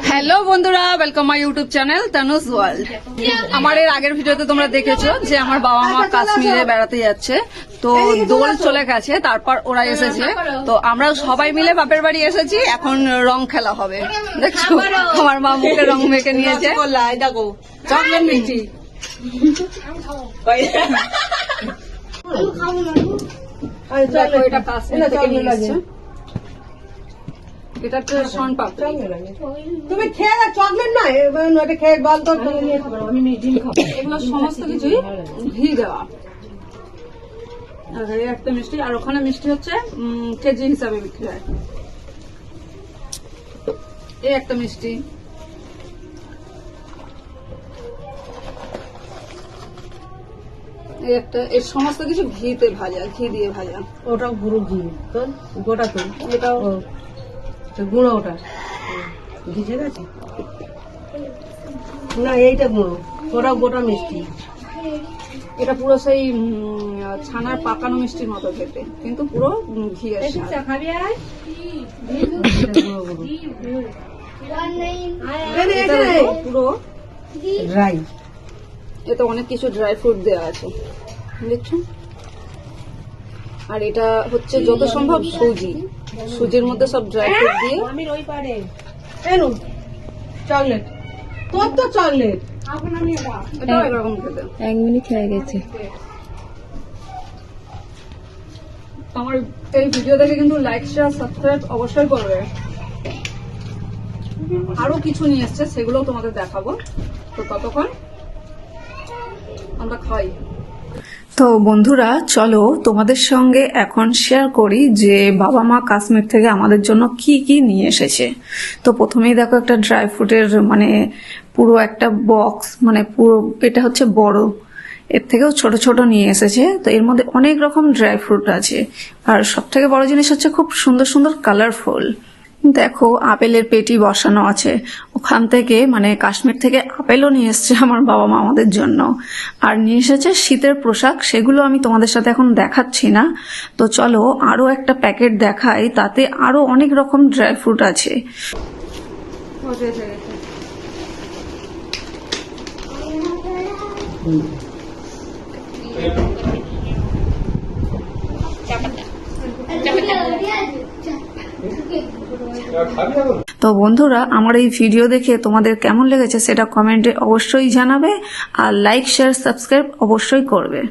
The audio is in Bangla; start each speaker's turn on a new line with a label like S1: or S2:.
S1: হ্যালো বন্ধুরা, welcome my YouTube channel Tanus world. আমার এর আগের ভিডিওতে তোমরা দেখেছো যে আমার বাবা মা কাশ্মীরে বেড়াতে যাচ্ছে, তো দোল চলে গেছে, তারপর ওরা এসেছে, তো আমরা সবাই মিলে বাপের বাড়ি এসেছি। এখন রং খেলা হবে, দেখছো আমার মা মুখে রং মেখে নিয়েছে।
S2: দেখো চকলেট মিষ্টি
S1: দেখো এটা কাশ্মীর থেকে নিয়ে এসেছে, এটা হচ্ছে শন পাপড়ি।
S2: তুমি খেয়ে চকলেট নয়, এটা খেয়ে বল তো
S1: আমি ডিম খাবো। এগুলো সমস্ত কিছুই ঘি দেওয়া। আর এই একটা মিষ্টি, আর ওখানে মিষ্টি হচ্ছে কেজি হিসাবে বিক্রি হয়। এই একটা মিষ্টি, এই একটা, এর সমস্ত কিছু ঘিতে ভাজা, ঘি দিয়ে ভাজা।
S2: ওটাও পুরো ঘি তো গোটা তো
S1: এটাও
S2: গুঁড়ো, ওটা ভিজে গেছে না, এইটা গুঁড়ো, ওটাও গোটা মিষ্টি।
S1: এটা পুরো সেই ছানার পাকানো মিষ্টির মতো খেতে, কিন্তু পুরো ঘি আছে। পুরো
S2: ড্রাই,
S1: এতে অনেক কিছু ড্রাই ফ্রুট দেওয়া আছে, দেখছো। আর এটা হচ্ছে যত সম্ভব সুজি, সুজির মধ্যে সব ড্রাই ফ্রুট দিয়ে।
S2: এনো চকলেট, তোর তো চকলেট
S1: এটাও এরকম খেতে।
S3: 1 মিনিট হয়ে গেছে।
S1: আমার এই ভিডিও দেখে কিন্তু লাইক শেয়ার সাবস্ক্রাইব অবশ্যই করবে। আরো কিছু নিয়ে এসছে, সেগুলো তোমাদের দেখাবো। তো ততক্ষণ আমরা খাই। তো বন্ধুরা, চলো তোমাদের সঙ্গে এখন শেয়ার করি যে বাবা মা কাশ্মীর থেকে আমাদের জন্য কি কি নিয়ে এসেছে। তো প্রথমেই দেখো একটা ড্রাই ফ্রুটের পুরো একটা বক্স, পুরো এটা হচ্ছে বড়, এর থেকেও ছোট ছোট নিয়ে এসেছে। তো এর মধ্যে অনেক রকম ড্রাই ফ্রুট আছে, আর সব থেকে বড় জিনিস হচ্ছে খুব সুন্দর সুন্দর কালারফুল। দেখো আপেলের পেটি বসানো আছে, ওখান থেকে কাশ্মীর থেকে আপেলও নিয়ে এসছে আমার বাবা মা আমাদের জন্য। আর নিয়ে এসেছে শীতের পোশাক, সেগুলো আমি তোমাদের সাথে এখন দেখাচ্ছি না। তো চলো আরো একটা প্যাকেট দেখাই, তাতে আরো অনেক রকম ড্রাই ফ্রুট আছে। তো বন্ধুরা, আমার এই ভিডিও দেখে তোমাদের কেমন লেগেছে সেটা কমেন্টে অবশ্যই জানাবে, আর লাইক শেয়ার সাবস্ক্রাইব অবশ্যই করবে।